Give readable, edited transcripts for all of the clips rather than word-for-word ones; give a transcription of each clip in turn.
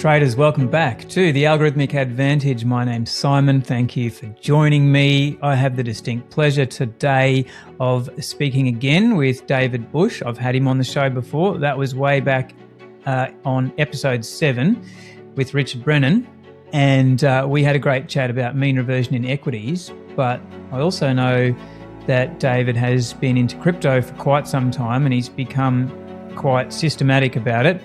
Traders, welcome back to the Algorithmic Advantage. My name's Simon. Thank you for joining me. I have the distinct pleasure today of speaking again with David Bush. I've had him on the show before. That was way back on episode 7 with Richard Brennan. And we had a great chat about mean reversion in equities. But I also know that David has been into crypto for quite some time and he's become quite systematic about it.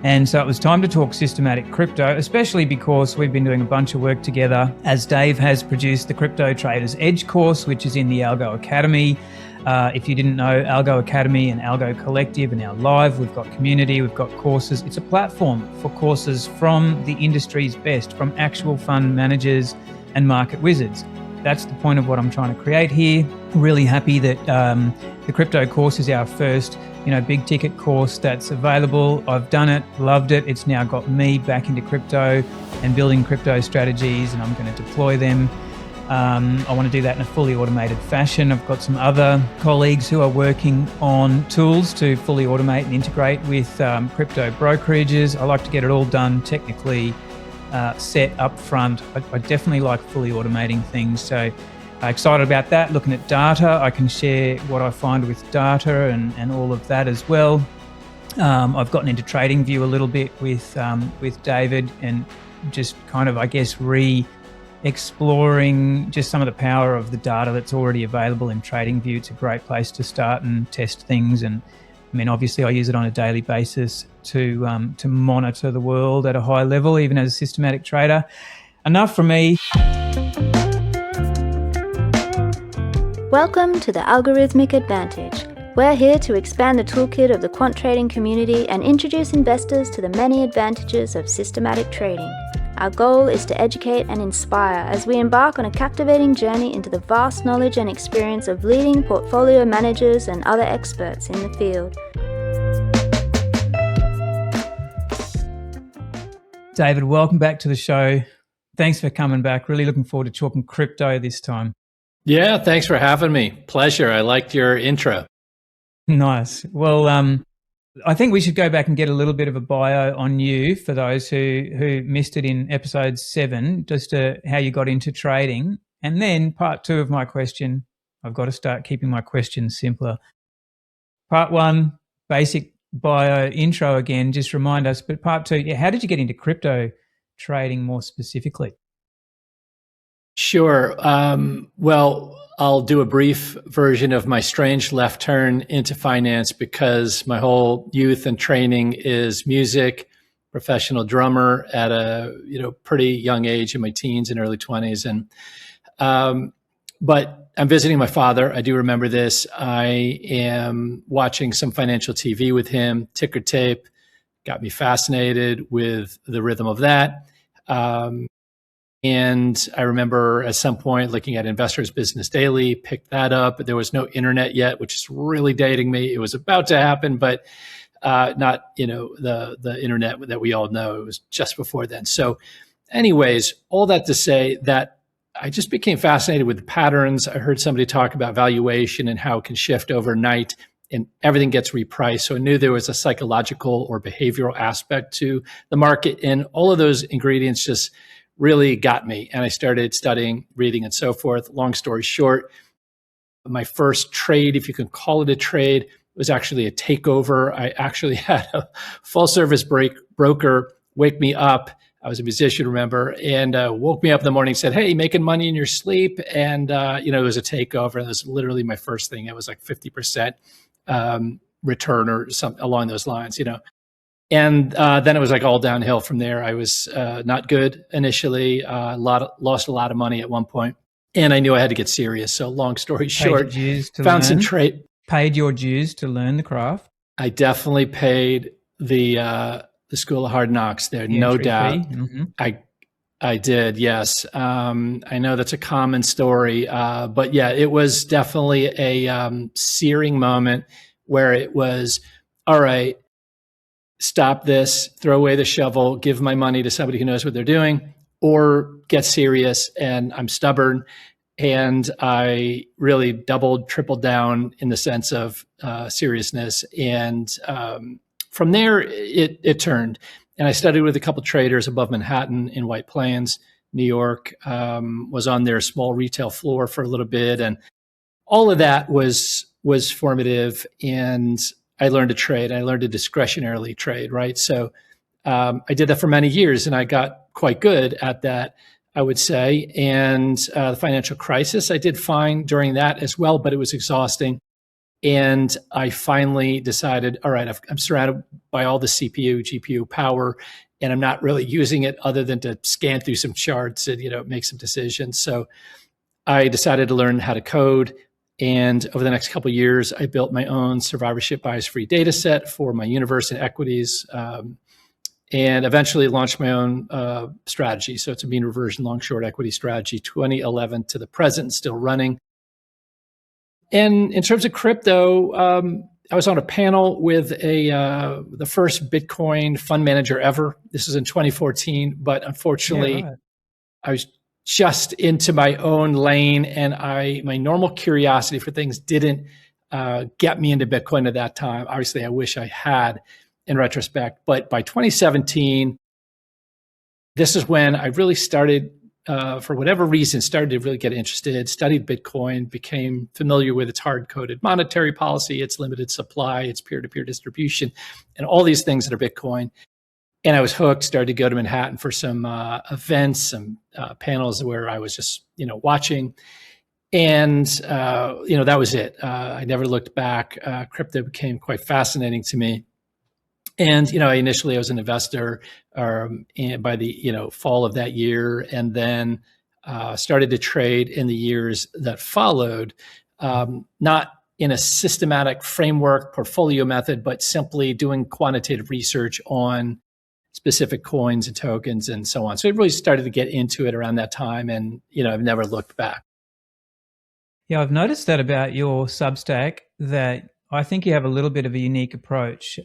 And so it was time to talk systematic crypto, especially because we've been doing a bunch of work together as Dave has produced the Crypto Traders Edge course, which is in the Algo Academy. If you didn't know, Algo Academy and Algo Collective are now live. We've got community, we've got courses. It's a platform for courses from the industry's best, from actual fund managers and market wizards. That's the point of what I'm trying to create here. Really happy that the crypto course is our first big ticket course that's available. I've done it, loved it. It's now got me back into crypto and building crypto strategies, and I'm going to deploy them. I want to do that in a fully automated fashion. I've got some other colleagues who are working on tools to fully automate and integrate with crypto brokerages. I like to get it all done technically set up front. I definitely like fully automating things. So excited about that. Looking at data, I can share what I find with data and all of that as well. I've gotten into TradingView a little bit with David and just kind of, I guess, exploring just some of the power of the data that's already available in TradingView. It's a great place to start and test things. And I mean, obviously I use it on a daily basis to monitor the world at a high level, even as a systematic trader. Enough from me. Welcome to the Algorithmic Advantage. We're here to expand the toolkit of the quant trading community and introduce investors to the many advantages of systematic trading. Our goal is to educate and inspire as we embark on a captivating journey into the vast knowledge and experience of leading portfolio managers and other experts in the field. David, welcome back to the show. Thanks for coming back. Really looking forward to talking crypto this time. Yeah, thanks for having me. Pleasure. I liked your intro. Nice. Well, I think we should go back and get a little bit of a bio on you for those who missed it in episode 7, just how you got into trading. And then part 2 of my question, I've got to start keeping my questions simpler. Part 1, basic bio intro again, just remind us. But part 2, how did you get into crypto trading more specifically? Sure. Well, I'll do a brief version of my strange left turn into finance because my whole youth and training is music, professional drummer at a pretty young age in my teens and early 20s. And but I'm visiting my father. I do remember this. I am watching some financial TV with him, ticker tape, got me fascinated with the rhythm of that. And I remember at some point looking at Investors Business Daily, picked that up, but there was no internet yet, which is really dating me. It was about to happen, but not, the internet that we all know. It was just before then. So anyways, all that to say that I just became fascinated with the patterns. I heard somebody talk about valuation and how it can shift overnight and everything gets repriced. So I knew there was a psychological or behavioral aspect to the market, and all of those ingredients just really got me. And I started studying, reading, and so forth. Long story short, my first trade, if you can call it a trade, was actually a takeover. I actually had a full service broker wake me up. I was a musician, remember, and woke me up in the morning and said, "Hey, making money in your sleep." And, it was a takeover. And it was literally my first thing. It was like 50% return or something along those lines, And then it was like all downhill from there. I was not good initially, lost a lot of money at one point, and I knew I had to get serious. So long story short, found some trade. Paid your dues to learn the craft? I definitely paid the School of Hard Knocks there, no doubt. Mm-hmm. I did, yes. I know that's a common story, but yeah, it was definitely a searing moment where it was, all right, stop this, throw away the shovel, give my money to somebody who knows what they're doing, or get serious. And I'm stubborn. And I really doubled, tripled down in the sense of seriousness. And from there, it turned. And I studied with a couple of traders above Manhattan in White Plains, New York, was on their small retail floor for a little bit. And all of that was formative. And I learned to trade. I learned to discretionarily trade, right? So I did that for many years and I got quite good at that, I would say. And the financial crisis, I did fine during that as well, but it was exhausting. And I finally decided, all right, I'm surrounded by all the CPU, GPU power, and I'm not really using it other than to scan through some charts and, make some decisions. So I decided to learn how to code. And over the next couple of years, I built my own survivorship bias-free data set for my universe in equities, and eventually launched my own strategy. So it's a mean reversion long short equity strategy, 2011 to the present, still running. And in terms of crypto, I was on a panel with the first Bitcoin fund manager ever. This was in 2014, but unfortunately, Yeah, right. I was just into my own lane, and my normal curiosity for things didn't get me into Bitcoin at that time. Obviously, I wish I had in retrospect, but by 2017, this is when I really started, for whatever reason, started to really get interested, studied Bitcoin, became familiar with its hard-coded monetary policy, its limited supply, its peer-to-peer distribution, and all these things that are Bitcoin. And I was hooked, started to go to Manhattan for some events, some panels where I was just, watching. And, that was it. I never looked back. Crypto became quite fascinating to me. And, initially I was an investor and by the, fall of that year, and then started to trade in the years that followed, not in a systematic framework portfolio method, but simply doing quantitative research on specific coins and tokens and so on. So it really started to get into it around that time, and, I've never looked back. Yeah, I've noticed that about your Substack, that I think you have a little bit of a unique approach,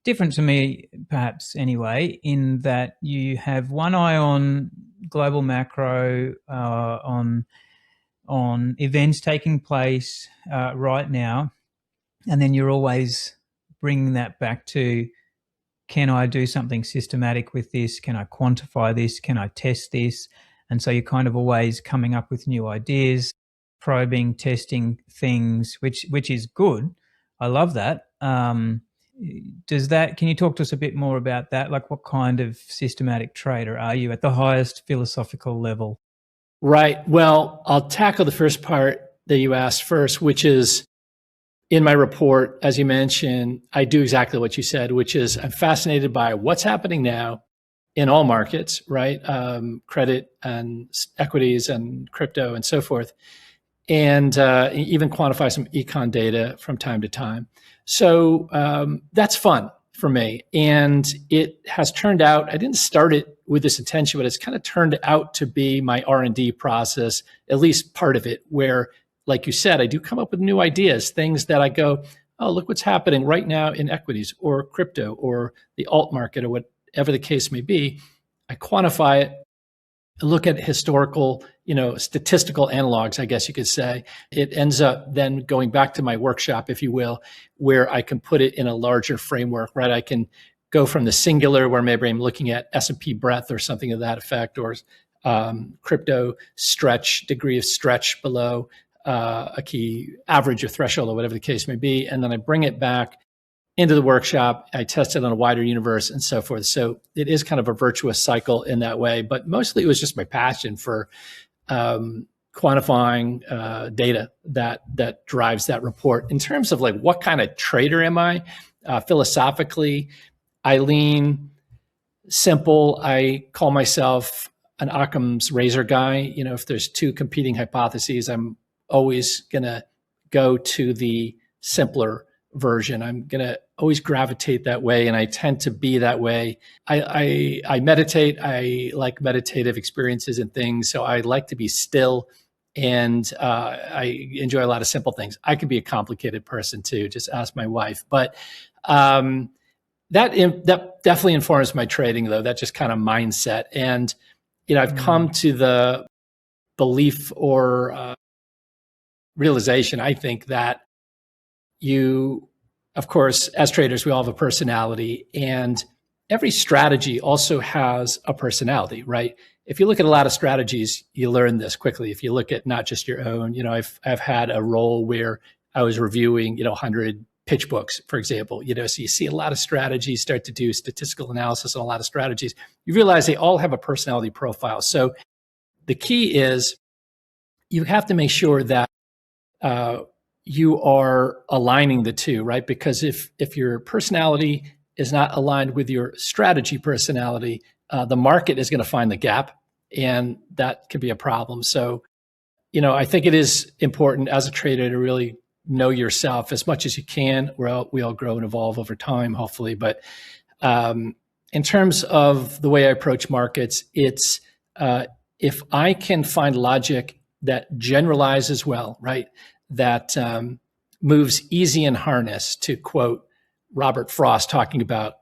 different to me perhaps anyway, in that you have one eye on global macro, on events taking place right now, and then you're always bringing that back to, can I do something systematic with this? Can I quantify this? Can I test this? And so you're kind of always coming up with new ideas, probing, testing things, which is good. I love that. Can you talk to us a bit more about that? Like, what kind of systematic trader are you at the highest philosophical level? Right. Well, I'll tackle the first part that you asked first, which is, in my report, as you mentioned, I do exactly what you said, which is I'm fascinated by what's happening now in all markets, right? Credit and equities and crypto and so forth, and even quantify some econ data from time to time. So that's fun for me. And it has turned out, I didn't start it with this intention, but it's kind of turned out to be my R&D process, at least part of it, where, like you said, I do come up with new ideas, things that I go, oh, look what's happening right now in equities or crypto or the alt market or whatever the case may be. I quantify it, look at historical, statistical analogs, I guess you could say. It ends up then going back to my workshop, if you will, where I can put it in a larger framework, right? I can go from the singular, where maybe I'm looking at S&P breadth or something of that effect, or crypto degree of stretch below a key average or threshold or whatever the case may be. And then I bring it back into the workshop. I test it on a wider universe and so forth. So it is kind of a virtuous cycle in that way. But mostly it was just my passion for quantifying data that drives that report. In terms of like, what kind of trader am I? Philosophically, I lean simple. I call myself an Occam's razor guy. If there's two competing hypotheses, I'm always going to go to the simpler version. I'm going to always gravitate that way, and I tend to be that way. I meditate. I like meditative experiences and things, so I like to be still, and I enjoy a lot of simple things. I can be a complicated person too. Just ask my wife. But that definitely informs my trading, though. That just kind of mindset, and I've come to the belief or realization, I think, that you, of course, as traders, we all have a personality, and every strategy also has a personality, right? If you look at a lot of strategies, you learn this quickly. If you look at not just your own, I've had a role where I was reviewing, 100 pitch books, for example, so you see a lot of strategies start to do statistical analysis on a lot of strategies. You realize they all have a personality profile. So the key is you have to make sure that you are aligning the two, right? Because if your personality is not aligned with your strategy personality, the market is going to find the gap, and that could be a problem. So, I think it is important as a trader to really know yourself as much as you can. We all grow and evolve over time, hopefully. But in terms of the way I approach markets, it's if I can find logic that generalizes well, right? That moves easy in harness, to quote Robert Frost talking about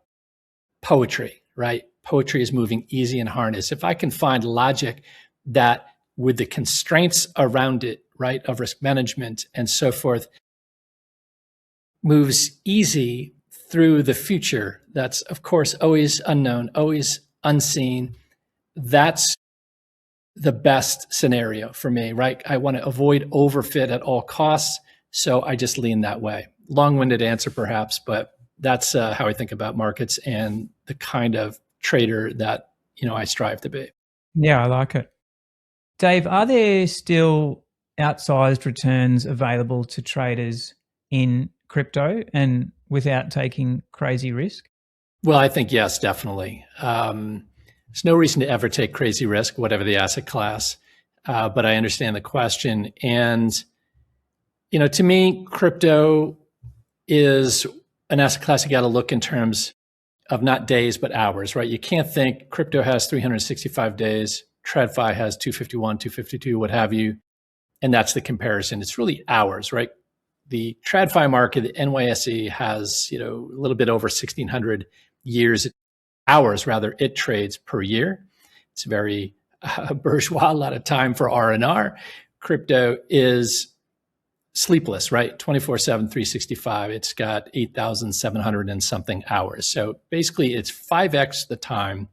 poetry, right? Poetry is moving easy in harness. If I can find logic that, with the constraints around it, right, of risk management and so forth, moves easy through the future, that's of course always unknown, always unseen, that's the best scenario for me, right? I want to avoid overfit at all costs, so I just lean that way. Long-winded answer perhaps, but that's how I think about markets and the kind of trader that I strive to be. Yeah, I like it. Dave, are there still outsized returns available to traders in crypto and without taking crazy risk? Well, I think yes, definitely. There's no reason to ever take crazy risk, whatever the asset class. But I understand the question. And, to me, crypto is an asset class you got to look in terms of not days, but hours, right? You can't think crypto has 365 days, TradFi has 251, 252, what have you. And that's the comparison. It's really hours, right? The TradFi market, the NYSE, has, a little bit over 1,600 hours rather, it trades per year. It's very bourgeois, a lot of time for R&R. Crypto is sleepless, right? 24/7, 365. It's got 8,700 and something hours. So basically it's 5x the time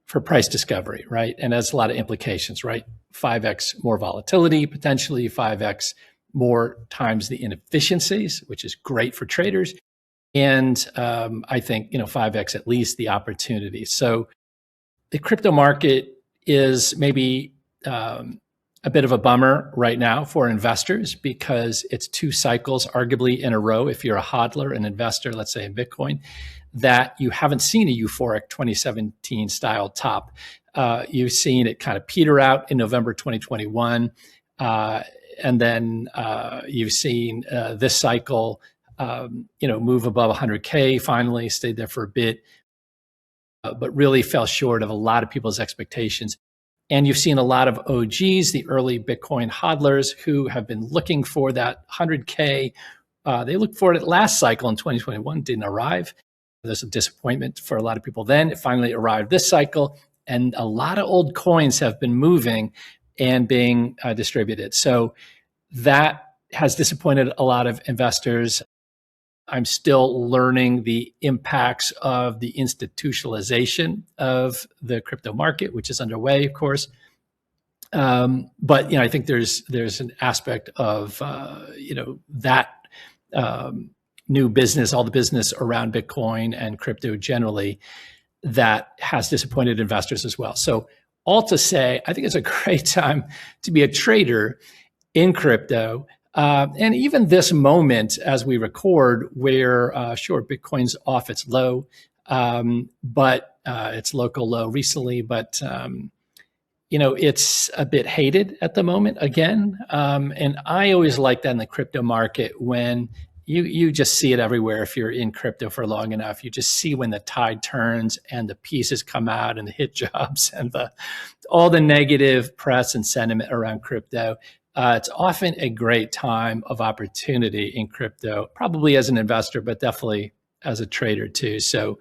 for price discovery, right? And that's a lot of implications, right? 5x more volatility, potentially 5x more times the inefficiencies, which is great for traders. And I think, 5x at least the opportunity. So the crypto market is maybe a bit of a bummer right now for investors because it's two cycles, arguably in a row. If you're a hodler, an investor, let's say in Bitcoin, that you haven't seen a euphoric 2017 style top. You've seen it kind of peter out in November 2021. And then you've seen this cycle move above 100K, finally stayed there for a bit, but really fell short of a lot of people's expectations. And you've seen a lot of OGs, the early Bitcoin hodlers, who have been looking for that 100K. They looked for it last cycle in 2021, didn't arrive. There's a disappointment for a lot of people then. It finally arrived this cycle, and a lot of old coins have been moving and being distributed. So that has disappointed a lot of investors. I'm still learning the impacts of the institutionalization of the crypto market, which is underway, of course. But I think there's an aspect of that new business, all the business around Bitcoin and crypto generally, that has disappointed investors as well. So all to say, I think it's a great time to be a trader in crypto. And even this moment as we record, where sure, Bitcoin's off its low, but its local low recently, but it's a bit hated at the moment again. And I always like that in the crypto market, when you just see it everywhere. If you're in crypto for long enough, you just see when the tide turns and the pieces come out and the hit jobs and all the negative press and sentiment around crypto. It's often a great time of opportunity in crypto, probably as an investor, but definitely as a trader too. So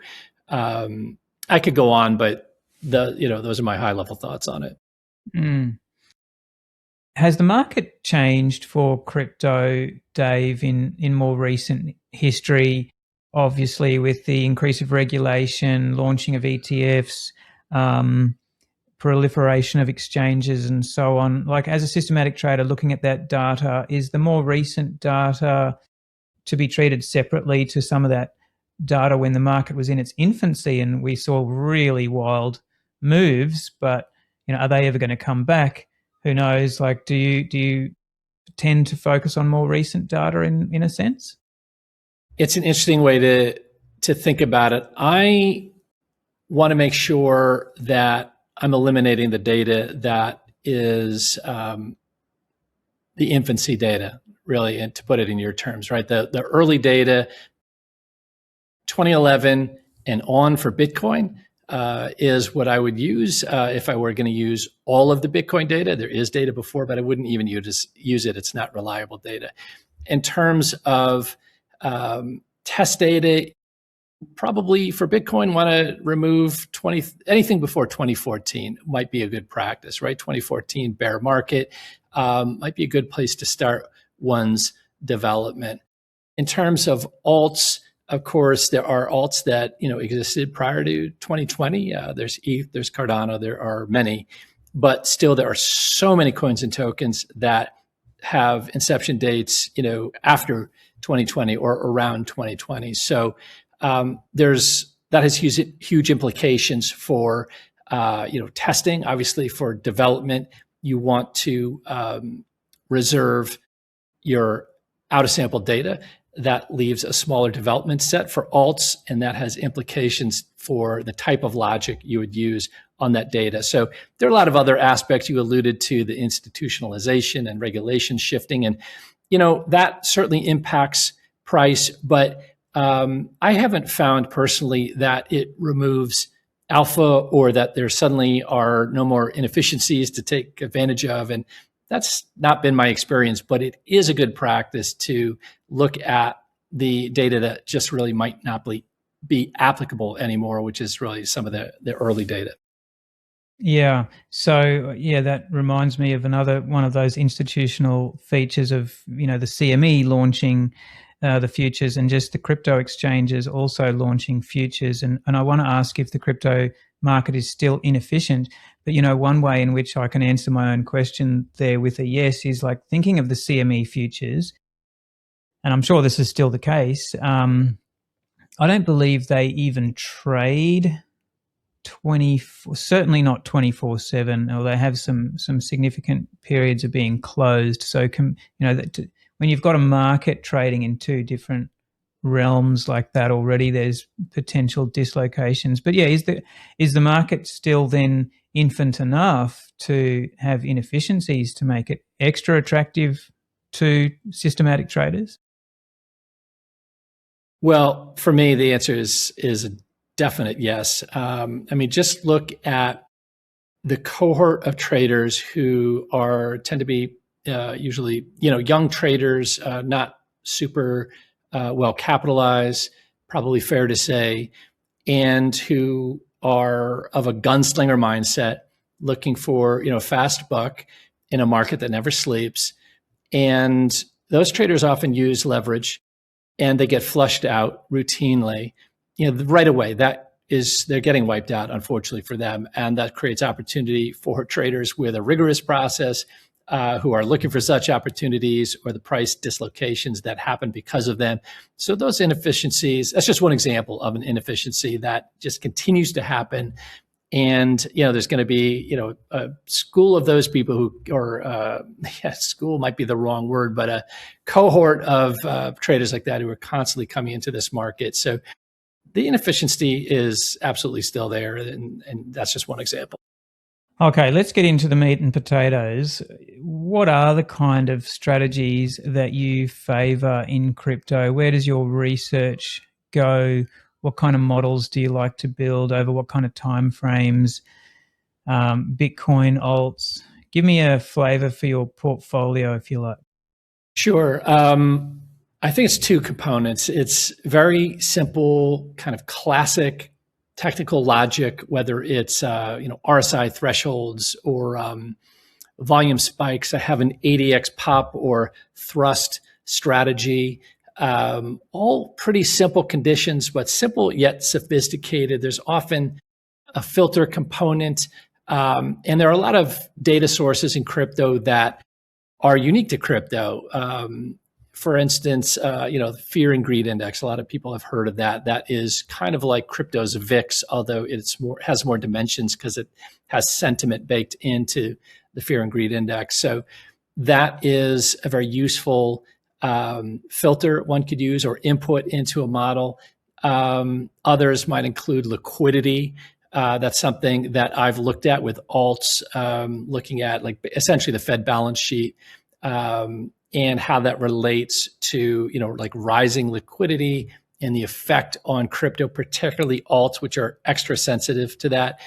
I could go on, but those are my high level thoughts on it. Mm. Has the market changed for crypto, Dave, in more recent history? obviously with the increase of regulation, launching of ETFs, proliferation of exchanges and so on. Like, as a systematic trader looking at that data, is the more recent data to be treated separately to some of that data when the market was in its infancy and we saw really wild moves? But are they ever going to come back? Who knows? Like, do you tend to focus on more recent data in a sense? It's an interesting way to think about it. I want to make sure that I'm eliminating the data that is the infancy data, really, and to put it in your terms, right? The early data, 2011 and on for Bitcoin, is what I would use if I were going to use all of the Bitcoin data. There is data before, but I wouldn't even use it. It's not reliable data. In terms of test data, probably for Bitcoin, want to remove anything before 2014 might be a good practice, right? 2014 bear market might be a good place to start one's development. In terms of alts, of course, there are alts that existed prior to 2020. There's ETH, there's Cardano, there are many, but still there are so many coins and tokens that have inception dates, after 2020 or around 2020. So that has huge implications for testing. Obviously, for development, you want to reserve your out of sample data. That leaves a smaller development set for alts, and that has implications for the type of logic you would use on that data. So there are a lot of other aspects. You alluded to the institutionalization and regulation shifting, and that certainly impacts price. But I haven't found personally that it removes alpha or that there suddenly are no more inefficiencies to take advantage of. And that's not been my experience, but it is a good practice to look at the data that just really might not be applicable anymore, which is really some of the early data. Yeah. So that reminds me of another one of those institutional features of, the CME launching the futures, and just the crypto exchanges also launching futures. And I want to ask if the crypto market is still inefficient. But, one way in which I can answer my own question there with a yes is like thinking of the CME futures. And I'm sure this is still the case. I don't believe they even trade certainly not 24/7, or they have some significant periods of being closed. So, when you've got a market trading in two different realms like that already, there's potential dislocations. But is the market still then infant enough to have inefficiencies to make it extra attractive to systematic traders? Well, for me, the answer is a definite yes. Just look at the cohort of traders who tend to be usually, young traders, not super well capitalized, probably fair to say, and who are of a gunslinger mindset, looking for, fast buck in a market that never sleeps. And those traders often use leverage, and they get flushed out routinely, right away. They're getting wiped out, unfortunately for them. And that creates opportunity for traders with a rigorous process, who are looking for such opportunities, or the price dislocations that happen because of them. So those inefficiencies, that's just one example of an inefficiency that just continues to happen. And, there's going to be, a school of those people school might be the wrong word, but a cohort of traders like that who are constantly coming into this market. So the inefficiency is absolutely still there. And that's just one example. Okay, let's get into the meat and potatoes. What are the kind of strategies that you favor in crypto? Where does your research go? What kind of models do you like to build over what kind of time frames? Bitcoin, alts. Give me a flavor for your portfolio, if you like. Sure. I think it's two components. It's very simple, kind of classic technical logic, whether it's RSI thresholds or volume spikes. I have an ADX pop or thrust strategy. all pretty simple conditions, but simple yet sophisticated. There's often a filter component. And there are a lot of data sources in crypto that are unique to crypto. For instance, the fear and greed index. A lot of people have heard of that. That is kind of like crypto's VIX, although has more dimensions because it has sentiment baked into the fear and greed index. So that is a very useful filter one could use or input into a model. Others might include liquidity. That's something that I've looked at with alts, looking at like essentially the Fed balance sheet and how that relates to, like rising liquidity and the effect on crypto, particularly alts, which are extra sensitive to that.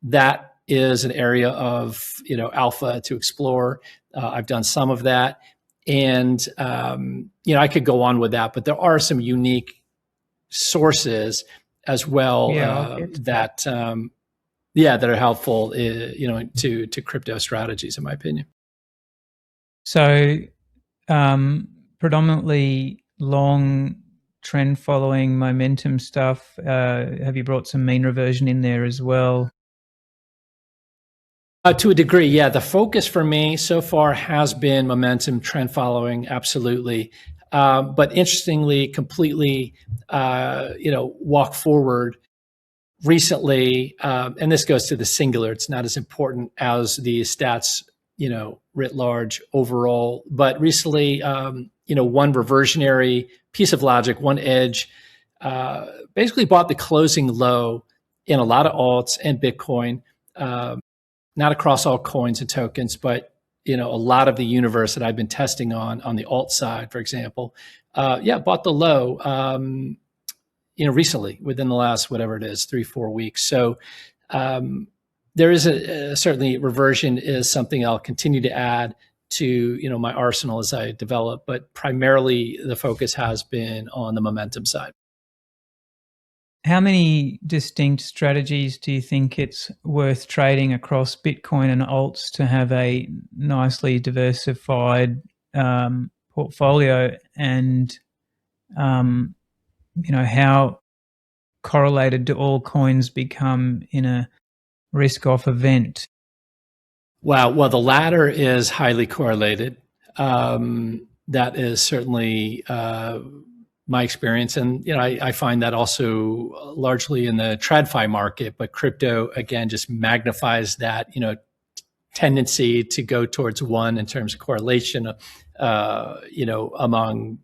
That is an area of, alpha to explore. I've done some of that. And, I could go on with that, but there are some unique sources as well that are helpful, to crypto strategies, in my opinion. So predominantly long trend following momentum stuff. Have you brought some mean reversion in there as well? To a degree, yeah. The focus for me so far has been momentum trend following, absolutely. But interestingly, completely, walk forward recently, and this goes to the singular. It's not as important as the stats, writ large overall. But recently, one reversionary piece of logic, one edge, basically bought the closing low in a lot of alts and Bitcoin. Not across all coins and tokens, but a lot of the universe that I've been testing on the alt side, for example, bought the low, recently within the last, whatever it is, 3-4 weeks. So there is certainly reversion is something I'll continue to add to my arsenal as I develop, but primarily the focus has been on the momentum side. How many distinct strategies do you think it's worth trading across Bitcoin and alts to have a nicely diversified portfolio? And, how correlated do all coins become in a risk-off event? Wow. Well, the latter is highly correlated. That is certainly my experience. And, I find that also largely in the TradFi market, but crypto, again, just magnifies that, tendency to go towards one in terms of correlation, among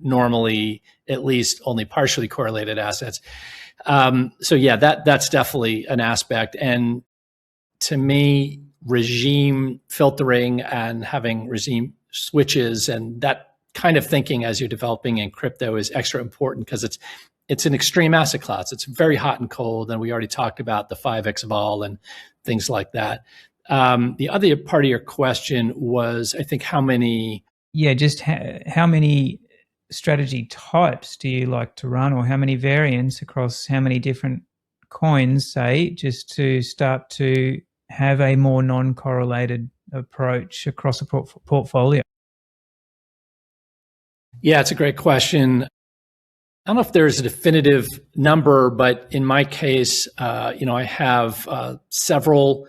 normally at least only partially correlated assets. That's definitely an aspect. And to me, regime filtering and having regime switches and that kind of thinking as you're developing in crypto is extra important because it's an extreme asset class. It's very hot and cold, and we already talked about the 5x vol and things like that. The other part of your question was, I think, how many? Yeah, just how many strategy types do you like to run, or how many variants across how many different coins, say, just to start to have a more non-correlated approach across a portfolio? Yeah, it's a great question. I don't know if there's a definitive number, but in my case, I have several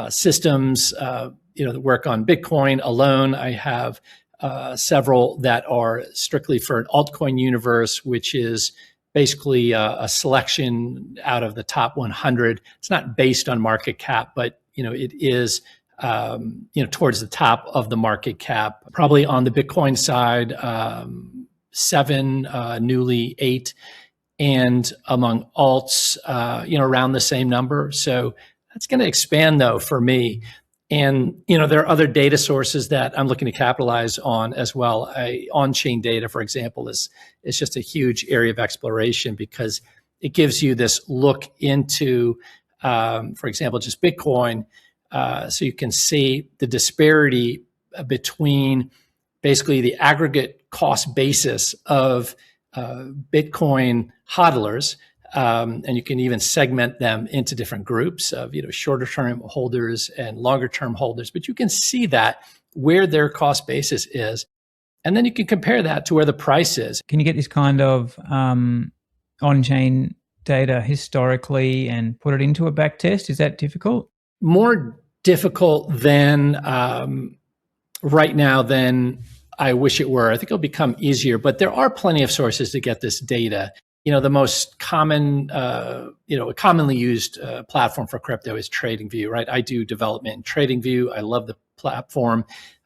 systems, that work on Bitcoin alone. I have several that are strictly for an altcoin universe, which is basically a selection out of the top 100. It's not based on market cap, but it is towards the top of the market cap. Probably on the Bitcoin side, 7, newly 8, and among alts, around the same number. So that's going to expand though for me. And, there are other data sources that I'm looking to capitalize on as well. On-chain data, for example, is just a huge area of exploration because it gives you this look into, for example, just Bitcoin. So you can see the disparity between basically the aggregate cost basis of Bitcoin hodlers. And you can even segment them into different groups of, shorter term holders and longer term holders. But you can see that where their cost basis is. And then you can compare that to where the price is. Can you get this kind of on-chain data historically and put it into a back test? Is that difficult? More difficult than right now than I wish it were. I think it'll become easier, but there are plenty of sources to get this data. The most common, commonly used platform for crypto is TradingView, right? I do development in TradingView. I love the platform.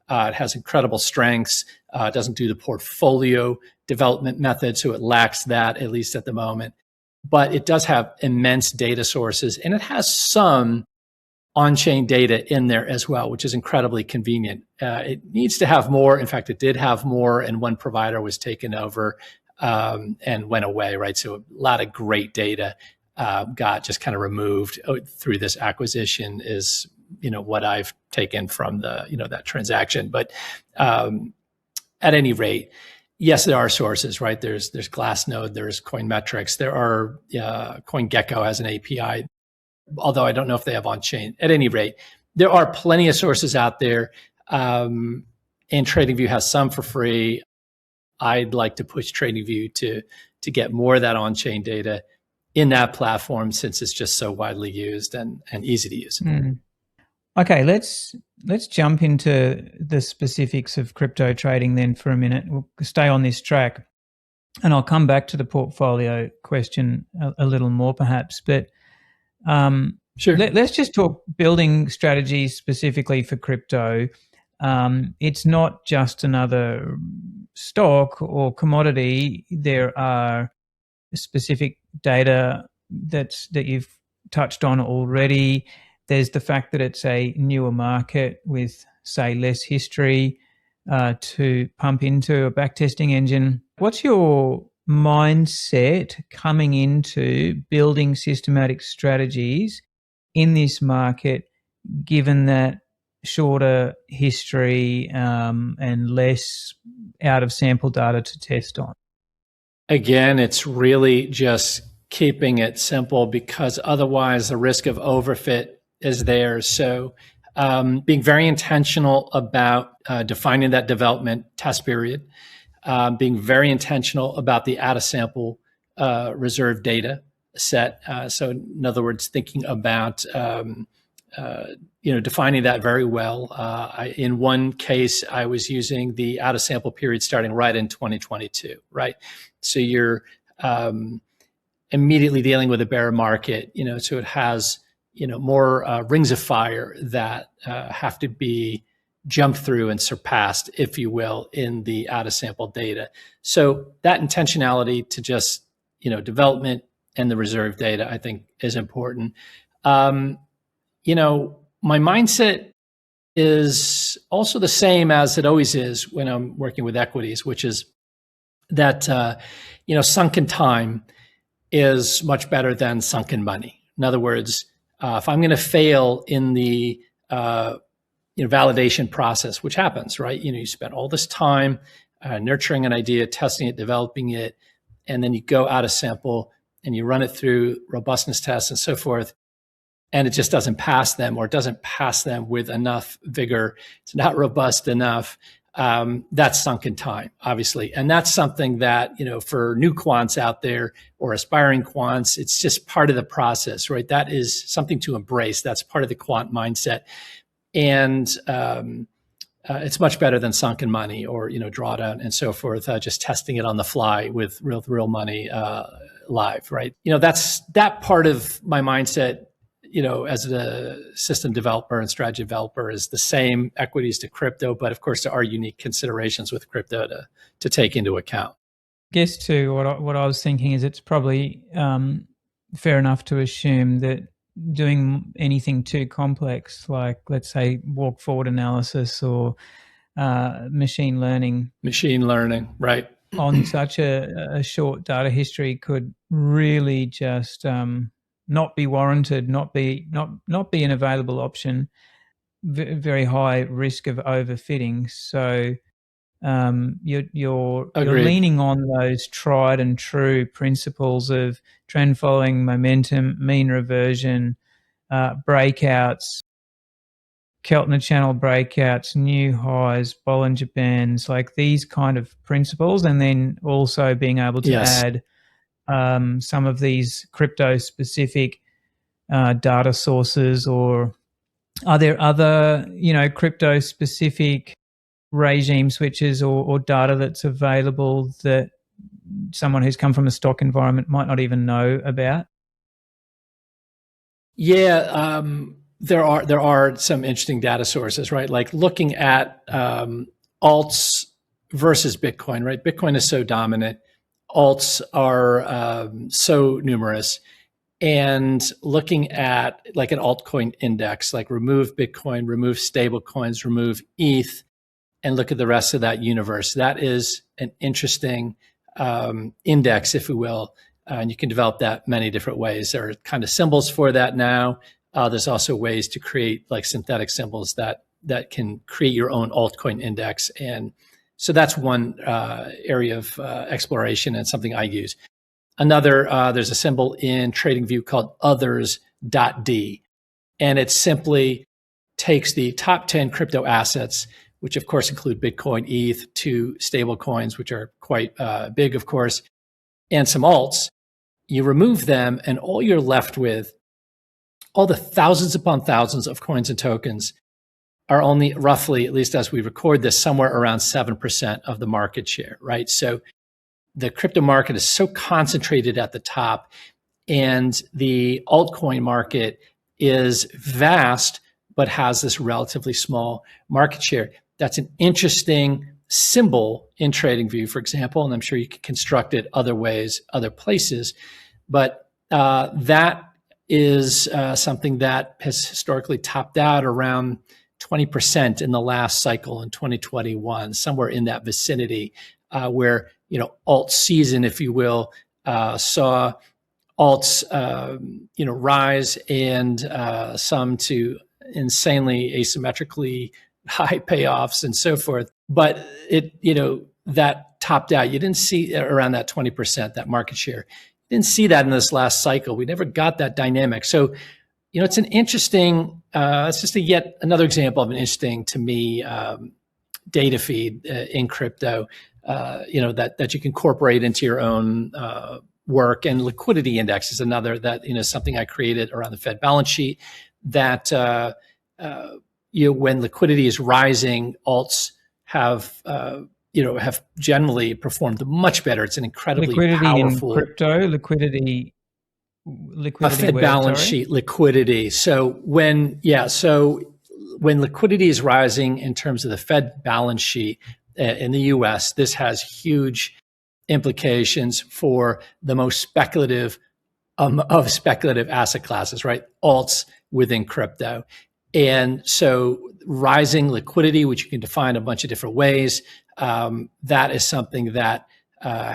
It has incredible strengths. It doesn't do the portfolio development method, so it lacks that, at least at the moment. But it does have immense data sources, and it has some on-chain data in there as well, which is incredibly convenient. It needs to have more. In fact, it did have more, and one provider was taken over and went away, right? So a lot of great data got just kind of removed through this acquisition is, what I've taken from that transaction. But at any rate, yes, there are sources, right? There's Glassnode, there's Coinmetrics, there are CoinGecko has an API, although I don't know if they have on-chain. At any rate, there are plenty of sources out there, and TradingView has some for free. I'd like to push TradingView to get more of that on-chain data in that platform, since it's just so widely used and easy to use. Okay, let's jump into the specifics of crypto trading then for a minute. We'll stay on this track, and I'll come back to the portfolio question a little more perhaps, but sure. Let's just talk building strategies specifically for crypto. It's not just another stock or commodity. There are specific data that you've touched on already. There's the fact that it's a newer market with, say, less history to pump into a backtesting engine. What's your mindset coming into building systematic strategies in this market, given that shorter history and less out of sample data to test on? Again, it's really just keeping it simple, because otherwise the risk of overfit is there. So being very intentional about defining that development test period, being very intentional about the out of sample reserve data set. So in other words, thinking about defining that very well. In one case, I was using the out of sample period starting right in 2022, right? So you're immediately dealing with a bear market, so it has, more rings of fire that have to be jumped through and surpassed, if you will, in the out of sample data. So that intentionality to just, development and the reserve data, I think, is important. My mindset is also the same as it always is when I'm working with equities, which is that, sunken time is much better than sunken money. In other words, if I'm going to fail in the validation process, which happens, right? You spend all this time nurturing an idea, testing it, developing it, and then you go out of sample and you run it through robustness tests and so forth, and it just doesn't pass them, or it doesn't pass them with enough vigor. It's not robust enough. That's sunken time, obviously. And that's something that, for new quants out there or aspiring quants, it's just part of the process, right? That is something to embrace. That's part of the quant mindset. And it's much better than sunken money or, drawdown and so forth, just testing it on the fly with real money live, right? That's that part of my mindset, as a system developer and strategy developer, is the same equities to crypto. But of course, there are unique considerations with crypto to take into account. I guess too, what I was thinking is it's probably fair enough to assume that doing anything too complex, like let's say walk forward analysis or machine learning, right, on such a short data history could really just not be warranted, not be an available option, very high risk of overfitting. So you're leaning on those tried and true principles of trend following, momentum, mean reversion, breakouts, Keltner channel breakouts, new highs, Bollinger Bands, like these kind of principles, and then also being able to add some of these crypto-specific data sources, or are there other, crypto-specific regime switches or data that's available that someone who's come from a stock environment might not even know about? Yeah, there are some interesting data sources, right? Like looking at alts versus Bitcoin, right? Bitcoin is so dominant, alts are so numerous, and looking at like an altcoin index, like remove Bitcoin, remove stable coins, remove ETH, and look at the rest of that universe. That is an interesting index, if you will. And you can develop that many different ways. There are kind of symbols for that now. There's also ways to create like synthetic symbols that can create your own altcoin index. And so that's one area of exploration and something I use. Another, there's a symbol in TradingView called others.d. And it simply takes the top 10 crypto assets, which of course include Bitcoin, ETH, two stable coins, which are quite big, of course, and some alts. You remove them, and all you're left with, all the thousands upon thousands of coins and tokens, are only roughly, at least as we record this, somewhere around 7% of the market share, right? So the crypto market is so concentrated at the top, and the altcoin market is vast, but has this relatively small market share. That's an interesting symbol in TradingView, for example, and I'm sure you can construct it other ways, other places. But that is something that has historically topped out around 20% in the last cycle in 2021, somewhere in that vicinity, where alt season, if you will, saw alts rise and some to insanely asymmetrically high payoffs and so forth. But that topped out. You didn't see around that 20%, that market share. You didn't see that in this last cycle. We never got that dynamic. So, it's an interesting, it's just yet another example of an interesting, to me, data feed in crypto, that you can incorporate into your own work. And liquidity index is another that, something I created around the Fed balance sheet that, when liquidity is rising, alts have generally performed much better. It's an incredibly liquidity powerful in crypto, liquidity a Fed balance sheet liquidity. So when liquidity is rising in terms of the Fed balance sheet in the US, this has huge implications for the most speculative of speculative asset classes, right? Alts within crypto. And so rising liquidity, which you can define a bunch of different ways, that is something that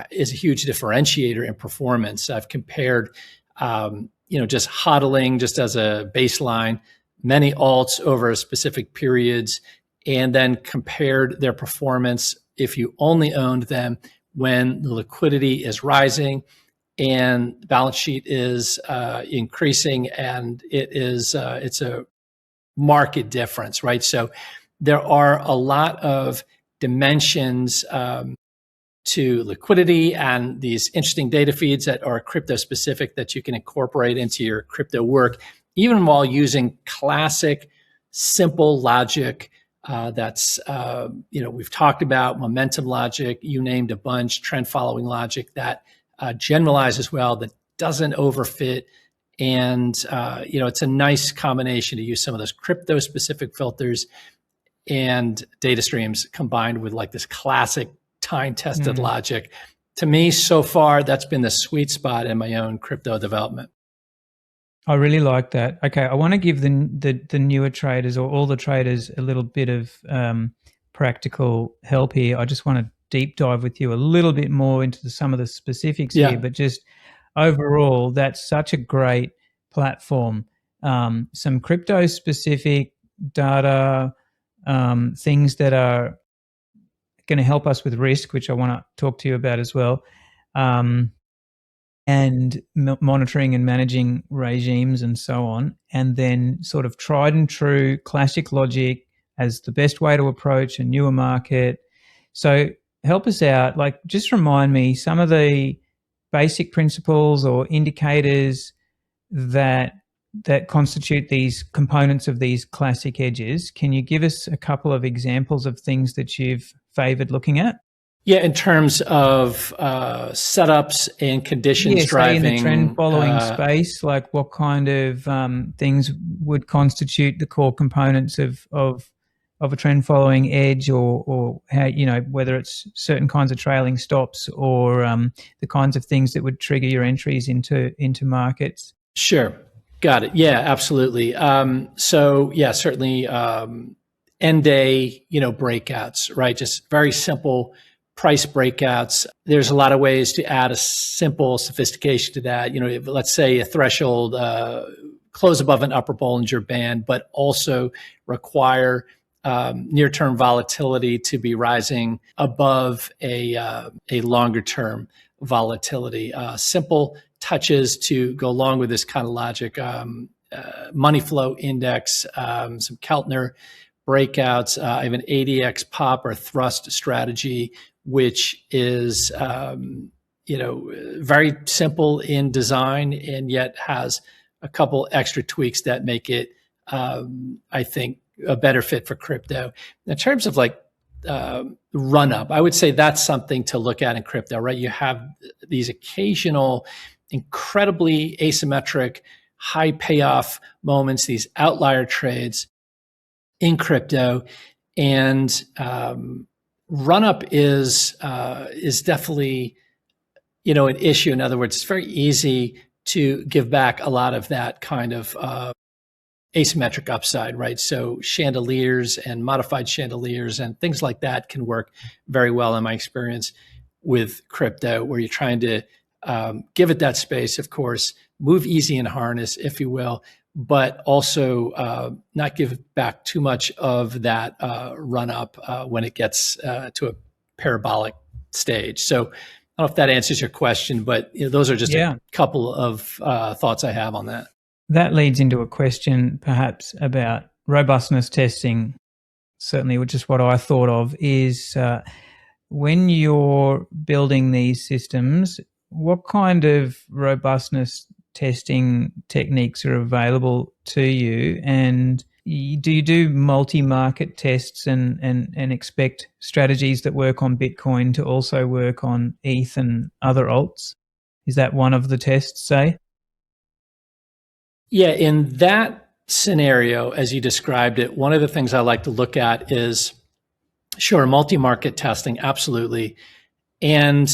is a huge differentiator in performance. I've compared, just hodling just as a baseline, many alts over specific periods, and then compared their performance if you only owned them when the liquidity is rising and the balance sheet is increasing, and it's a market difference, right? So there are a lot of dimensions to liquidity and these interesting data feeds that are crypto specific that you can incorporate into your crypto work, even while using classic, simple logic that's, we've talked about momentum logic, you named a bunch, trend following logic that generalizes well, that doesn't overfit. And, it's a nice combination to use some of those crypto specific filters and data streams combined with like this classic time tested logic. To me, so far, that's been the sweet spot in my own crypto development. I really like that. Okay, I want to give the newer traders or all the traders a little bit of practical help here. I just want to deep dive with you a little bit more into some of the specifics here, but just overall, that's such a great platform. Some crypto specific data, things that are going to help us with risk, which I want to talk to you about as well. and monitoring and managing regimes and so on, and then sort of tried and true classic logic as the best way to approach a newer market. So help us out, like just remind me some of the basic principles or indicators that constitute these components of these classic edges. Can you give us a couple of examples of things that you've favored looking at? Yeah, in terms of setups and conditions driving. Say in the trend following space, like what kind of things would constitute the core components of a trend following edge, or how, you know, whether it's certain kinds of trailing stops or the kinds of things that would trigger your entries into markets. Sure. Got it. Yeah, absolutely. So yeah, certainly end day, breakouts, right? Just very simple price breakouts. There's a lot of ways to add a simple sophistication to that. Let's say a threshold, close above an upper Bollinger Band, but also require near-term volatility to be rising above a longer-term volatility. Simple touches to go along with this kind of logic. Money flow index, some Keltner breakouts. I have an ADX pop or thrust strategy, which is very simple in design and yet has a couple extra tweaks that make it, I think, a better fit for crypto. In terms of like run up, I would say that's something to look at in crypto, right? You have these occasional incredibly asymmetric high payoff moments, these outlier trades in crypto, and run up is definitely an issue. In other words, it's very easy to give back a lot of that kind of asymmetric upside, right? So chandeliers and modified chandeliers and things like that can work very well in my experience with crypto, where you're trying to give it that space, of course, move easy in harness, if you will, but also not give back too much of that run up when it gets to a parabolic stage. So I don't know if that answers your question, but those are just a couple of thoughts I have on that. That leads into a question perhaps about robustness testing, certainly, which is what I thought of, is when you're building these systems, what kind of robustness testing techniques are available to you? And do you do multi-market tests and expect strategies that work on Bitcoin to also work on ETH and other alts? Is that one of the tests, say? Yeah, in that scenario, as you described it, one of the things I like to look at is, sure, multi-market testing, absolutely. And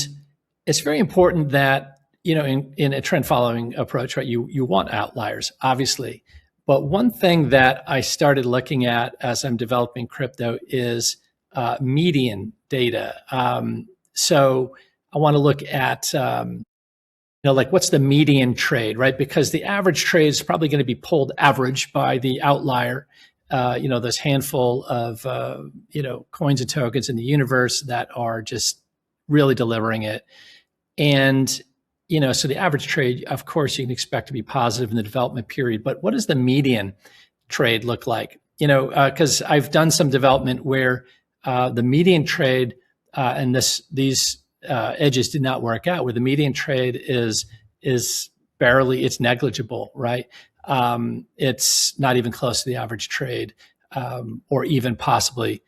it's very important that, in a trend following approach, right, you want outliers, obviously. But one thing that I started looking at as I'm developing crypto is median data. So I want to look at, like what's the median trade, right? Because the average trade is probably going to be pulled average by the outlier, those handful of, coins and tokens in the universe that are just really delivering it. And, so the average trade, of course, you can expect to be positive in the development period, but what does the median trade look like? Because I've done some development where the median trade and these edges did not work out, where the median trade is barely, it's negligible, right? It's not even close to the average trade, or even possibly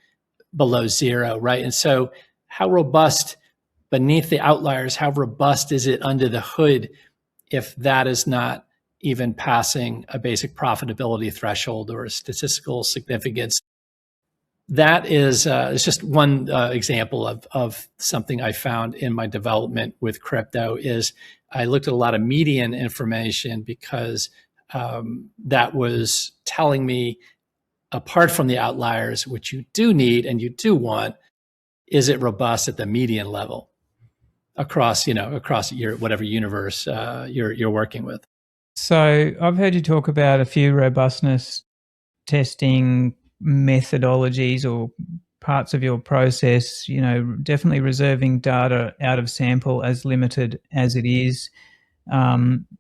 below zero, right? And so how robust beneath the outliers, how robust is it under the hood if that is not even passing a basic profitability threshold or a statistical significance? That is it's just one example of something I found in my development with crypto. Is I looked at a lot of median information because that was telling me, apart from the outliers, which you do need and you do want, is it robust at the median level across your whatever universe you're working with. So I've heard you talk about a few robustness testing methodologies or parts of your process, definitely reserving data out of sample as limited as it is.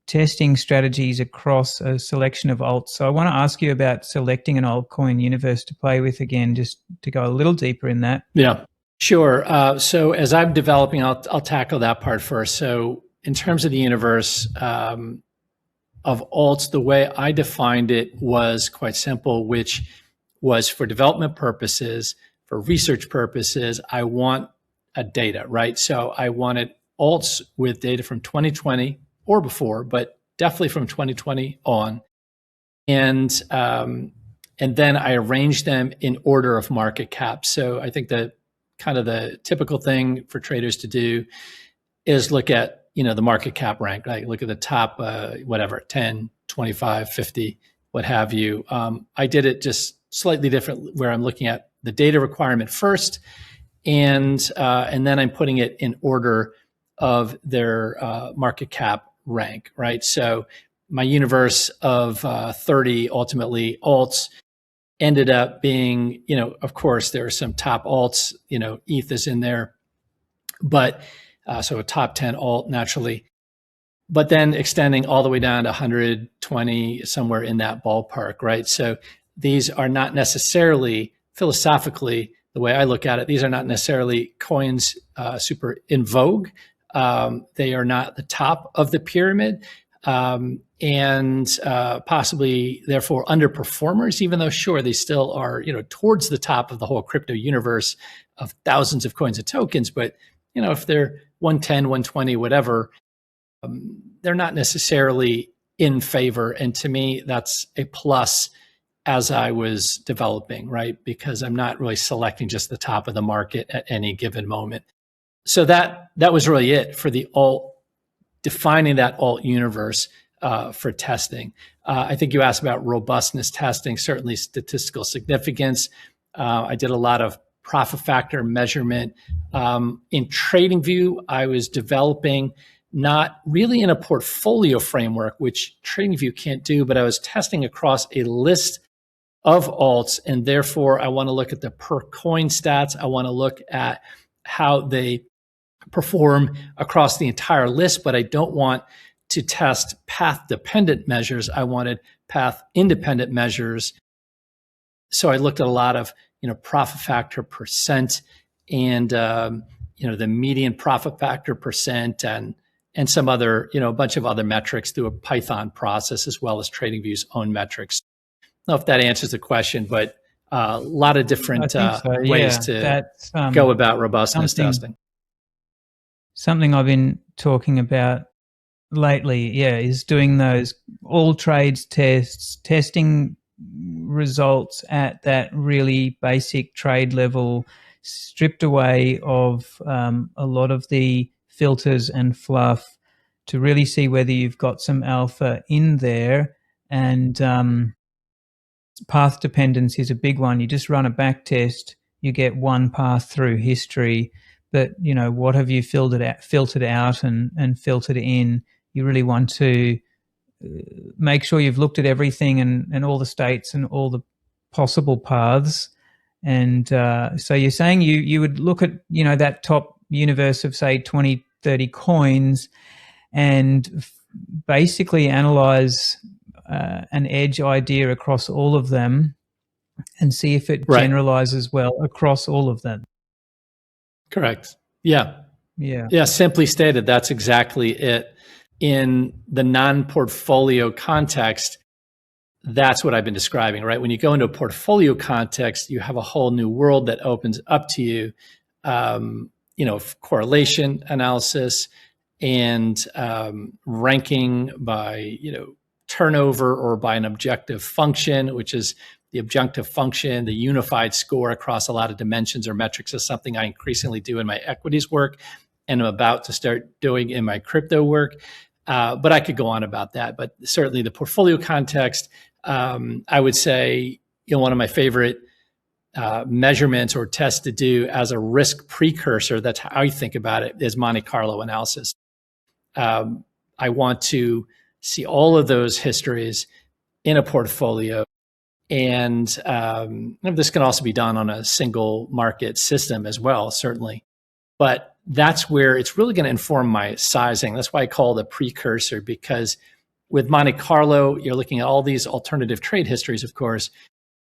testing strategies across a selection of alts. So I want to ask you about selecting an altcoin universe to play with again, just to go a little deeper in that. Yeah, sure. So as I'm developing, I'll tackle that part first. So in terms of the universe of alts, the way I defined it was quite simple, which was for development purposes, for research purposes, I want a data, right? So I wanted alts with data from 2020 or before, but definitely from 2020 on. And then I arranged them in order of market cap. So I think the kind of the typical thing for traders to do is look at, the market cap rank, right? Look at the top, 10, 25, 50, what have you. I did it just slightly different, where I'm looking at the data requirement first, and then I'm putting it in order of their market cap rank, right? So my universe of 30 ultimately alts ended up being, of course, there are some top alts, ETH is in there, but so a top 10 alt naturally, but then extending all the way down to 120, somewhere in that ballpark, right? So these are not necessarily, philosophically, the way I look at it, these are not necessarily coins super in vogue. They are not the top of the pyramid, and possibly therefore underperformers, even though sure, they still are, towards the top of the whole crypto universe of thousands of coins and tokens. But, if they're 110, 120, whatever, they're not necessarily in favor. And to me, that's a plus as I was developing, right? Because I'm not really selecting just the top of the market at any given moment. So that was really it for the alt, defining that alt universe for testing. I think you asked about robustness testing, certainly statistical significance. I did a lot of profit factor measurement. In TradingView, I was developing not really in a portfolio framework, which TradingView can't do, but I was testing across a list of alts, and therefore I want to look at the per coin stats. I want to look at how they perform across the entire list, but I don't want to test path-dependent measures. I wanted path-independent measures. So I looked at a lot of, profit factor percent and, the median profit factor percent and some other, a bunch of other metrics through a Python process, as well as TradingView's own metrics. I don't know if that answers the question, but a lot of different ways to go about robustness testing. Something I've been talking about lately, is doing those all trades tests, testing results at that really basic trade level, stripped away of a lot of the filters and fluff, to really see whether you've got some alpha in there. And path dependence is a big one. You just run a back test, you get one path through history, but what have you filtered out and filtered in? You really want to make sure you've looked at everything and all the states and all the possible paths. And so you're saying you would look at that top universe of say 20, 30 coins and basically analyze an edge idea across all of them and see if it generalizes well across all of them. Correct. Yeah. Simply stated, that's exactly it. In the non-portfolio context, that's what I've been describing, right? When you go into a portfolio context, you have a whole new world that opens up to you, correlation analysis and ranking by, turnover or by an objective function, which is the objective function, the unified score across a lot of dimensions or metrics is something I increasingly do in my equities work and I'm about to start doing in my crypto work. But I could go on about that. But certainly the portfolio context, I would say, one of my favorite measurements or tests to do as a risk precursor, that's how I think about it, is Monte Carlo analysis. I want to see all of those histories in a portfolio. And this can also be done on a single market system as well, certainly. But that's where it's really going to inform my sizing. That's why I call it a precursor, because with Monte Carlo, you're looking at all these alternative trade histories, of course,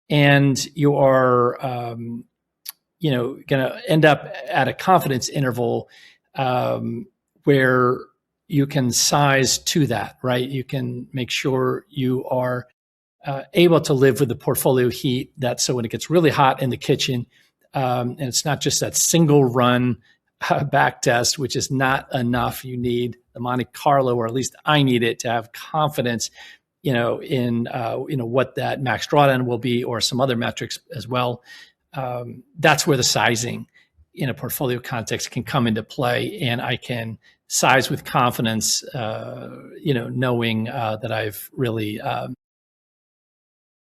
and you are, going to end up at a confidence interval where you can size to that, right? You can make sure you are able to live with the portfolio heat. That's so when it gets really hot in the kitchen, and it's not just that single run back test, which is not enough. You need the Monte Carlo, or at least I need it to have confidence, in what that max drawdown will be, or some other metrics as well. That's where the sizing in a portfolio context can come into play, and I can size with confidence, knowing that I've really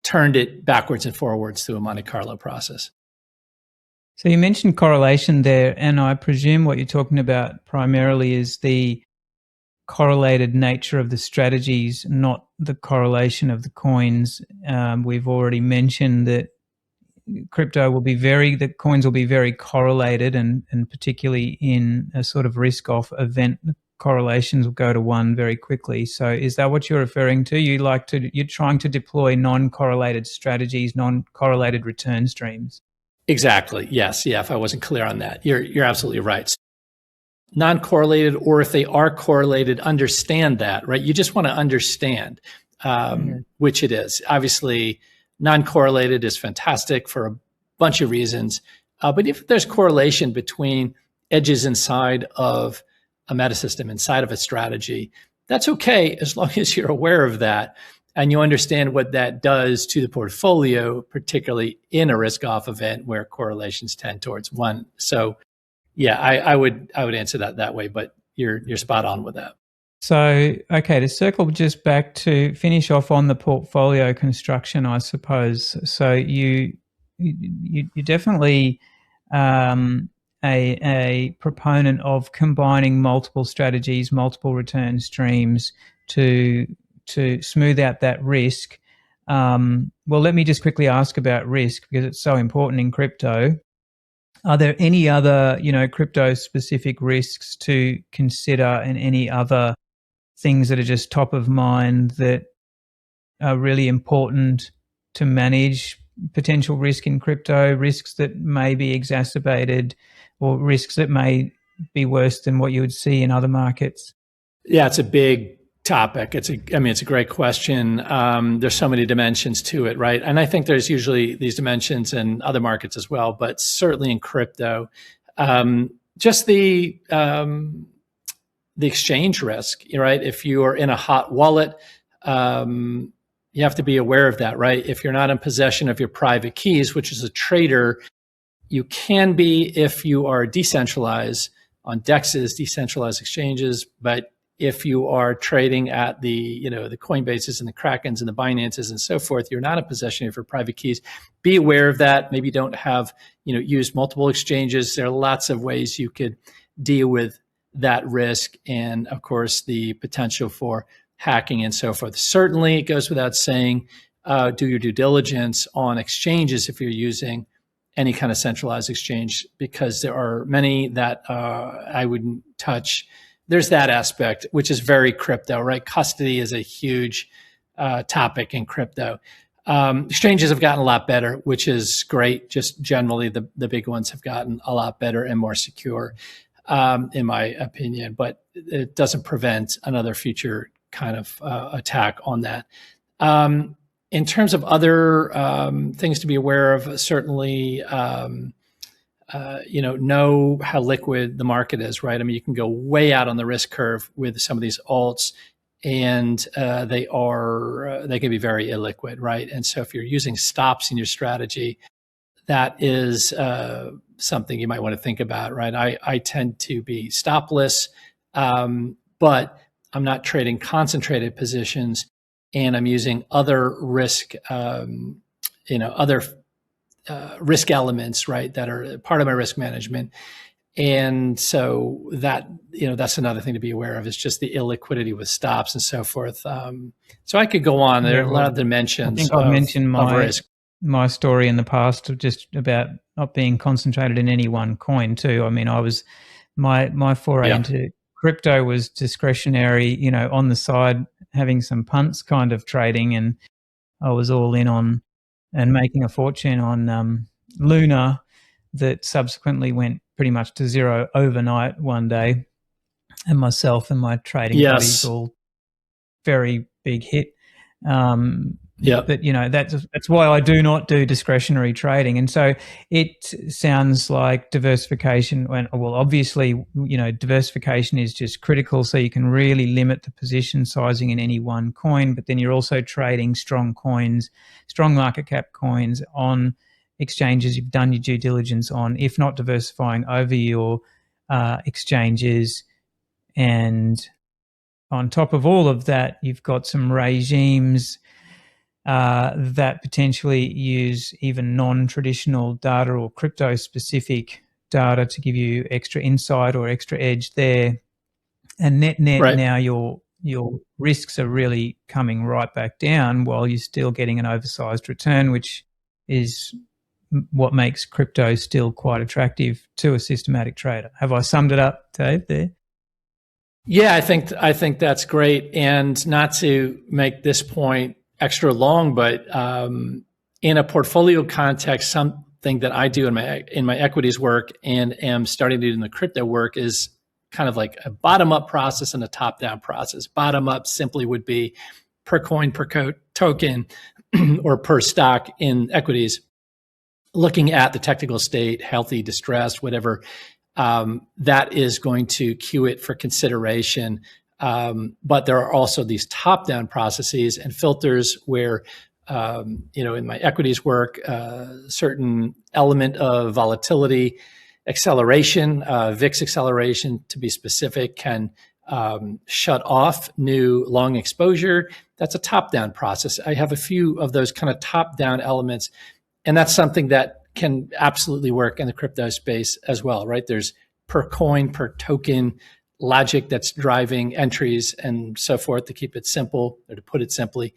turned it backwards and forwards through a Monte Carlo process. So you mentioned correlation there, and I presume what you're talking about primarily is the correlated nature of the strategies, not the correlation of the coins. We've already mentioned that the coins will be very correlated, and particularly in a sort of risk-off event, correlations will go to one very quickly. So is that what you're referring to? You're trying to deploy non-correlated strategies, non-correlated return streams. Exactly. Yes. Yeah. If I wasn't clear on that, you're absolutely right. Non-correlated, or if they are correlated, understand that, right? You just want to understand which it is. Obviously, non-correlated is fantastic for a bunch of reasons. But if there's correlation between edges inside of a metasystem, inside of a strategy, that's okay as long as you're aware of that and you understand what that does to the portfolio, particularly in a risk-off event where correlations tend towards one. So, yeah, I would answer that way, but you're spot on with that. So, okay, to circle just back to finish off on the portfolio construction, I suppose. So you definitely a proponent of combining multiple strategies, multiple return streams to smooth out that risk. Well, let me just quickly ask about risk, because it's so important in crypto. Are there any other, crypto-specific risks to consider, and any other things that are just top of mind that are really important to manage potential risk in crypto, risks that may be exacerbated or risks that may be worse than what you would see in other markets? Yeah, it's a big topic. It's a great question. There's so many dimensions to it, right? And I think there's usually these dimensions in other markets as well, but certainly in crypto, just the exchange risk, right? If you are in a hot wallet, you have to be aware of that, right? If you're not in possession of your private keys, which is a trader, you can be if you are decentralized on DEXs, decentralized exchanges, but if you are trading at the Coinbases and the Krakens and the Binances and so forth, you're not in possession of your private keys. Be aware of that. Maybe don't have, use multiple exchanges. There are lots of ways you could deal with that risk. And of course, the potential for hacking and so forth. Certainly, it goes without saying, do your due diligence on exchanges if you're using any kind of centralized exchange, because there are many that I wouldn't touch. There's that aspect, which is very crypto, right? Custody is a huge topic in crypto. Exchanges have gotten a lot better, which is great. Just generally, the big ones have gotten a lot better and more secure, in my opinion. But it doesn't prevent another future kind of attack on that. In terms of other things to be aware of, certainly, know how liquid the market is, right? I mean, you can go way out on the risk curve with some of these alts, and they can be very illiquid, right? And so if you're using stops in your strategy, that is something you might want to think about, right? I tend to be stopless, but I'm not trading concentrated positions, and I'm using other risk, risk elements, right, that are part of my risk management. And so that, that's another thing to be aware of, is just the illiquidity with stops and so forth. So I could go on. There are a lot of dimensions. I think I've mentioned my story in the past of just about not being concentrated in any one coin too. I mean, I was my foray into crypto was discretionary, on the side, having some punts kind of trading, and I was all in on and making a fortune on Luna that subsequently went pretty much to zero overnight one day, and myself and my trading buddies all very big hit. But that's why I do not do discretionary trading. And so it sounds like diversification, well, obviously, diversification is just critical, so you can really limit the position sizing in any one coin, but then you're also trading strong coins, strong market cap coins on exchanges you've done your due diligence on, if not diversifying over your exchanges. And on top of all of that, you've got some regimes that potentially use even non-traditional data or crypto-specific data to give you extra insight or extra edge there. And net now your risks are really coming right back down while you're still getting an oversized return, which is what makes crypto still quite attractive to a systematic trader. Have I summed it up, Dave, there? Yeah, I think that's great. And not to make this point extra long, but in a portfolio context, something that I do in my equities work and am starting to do in the crypto work is kind of like a bottom-up process and a top-down process. Bottom-up simply would be per coin, per token, or per stock in equities, looking at the technical state, healthy, distressed, whatever. That is going to cue it for consideration. But there are also these top-down processes and filters where, in my equities work, certain element of volatility, acceleration, VIX acceleration to be specific, can shut off new long exposure. That's a top-down process. I have a few of those kind of top-down elements, and that's something that can absolutely work in the crypto space as well, right? There's per coin, per token logic that's driving entries and so forth, to keep it simple, or to put it simply.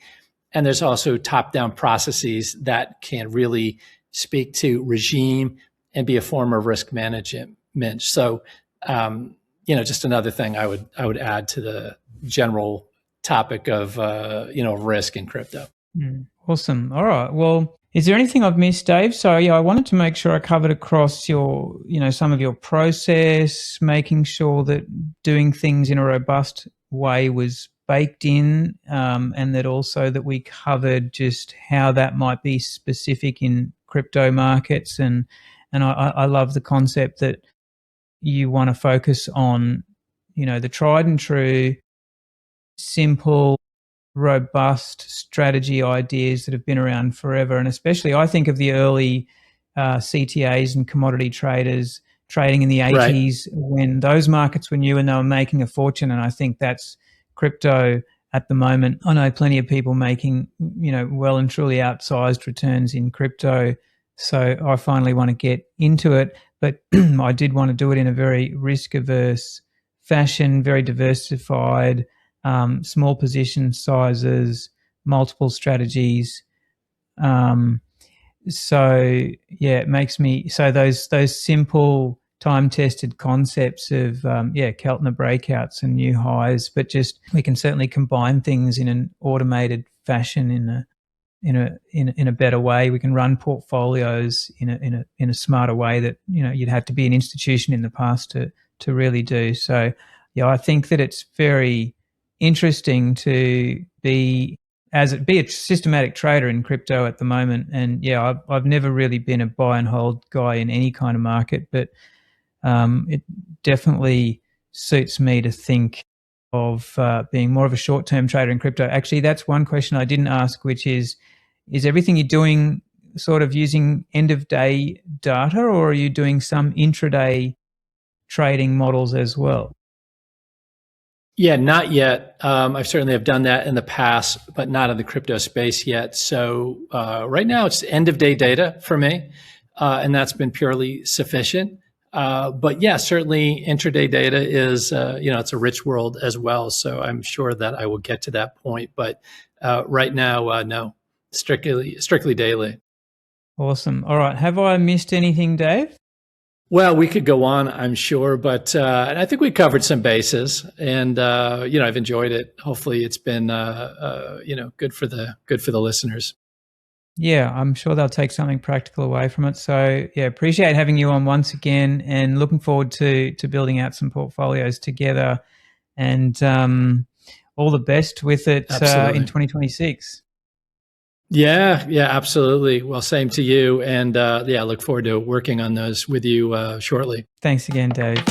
And there's also top-down processes that can really speak to regime and be a form of risk management. So, just another thing I would add to the general topic of, risk in crypto. Awesome. All right. Well, is there anything I've missed, Dave? So, I wanted to make sure I covered across your, some of your process, making sure that doing things in a robust way was baked in, and that also that we covered just how that might be specific in crypto markets. And I love the concept that you want to focus on, the tried and true, simple, robust strategy ideas that have been around forever. And especially I think of the early CTAs and commodity traders trading in the 80s, when those markets were new and they were making a fortune. And I think that's crypto at the moment. I know plenty of people making, well and truly outsized returns in crypto. So I finally want to get into it. But I did want to do it in a very risk-averse fashion, very diversified, small position sizes, multiple strategies. It makes me, so those simple time-tested concepts of Keltner breakouts and new highs, but just we can certainly combine things in an automated fashion in a better way. We can run portfolios in a smarter way that you'd have to be an institution in the past to really do. So I think that it's very interesting to be a systematic trader in crypto at the moment. And I've never really been a buy and hold guy in any kind of market, but it definitely suits me to think of being more of a short-term trader in crypto. Actually, that's one question I didn't ask, which is everything you're doing sort of using end-of-day data, or are you doing some intraday trading models as well? Yeah, not yet. I certainly have done that in the past, but not in the crypto space yet. So right now it's end-of-day data for me, and that's been purely sufficient. But yeah, certainly intraday data is, it's a rich world as well. So I'm sure that I will get to that point. But right now, no, strictly daily. Awesome. All right. Have I missed anything, Dave? Well, we could go on, I'm sure, but I think we covered some bases, and I've enjoyed it. Hopefully, it's been good for the listeners. Yeah, I'm sure they'll take something practical away from it. So yeah, appreciate having you on once again, and looking forward to building out some portfolios together. And all the best with it in 2026. Yeah, absolutely. Well, same to you. And look forward to working on those with you shortly. Thanks again, Dave.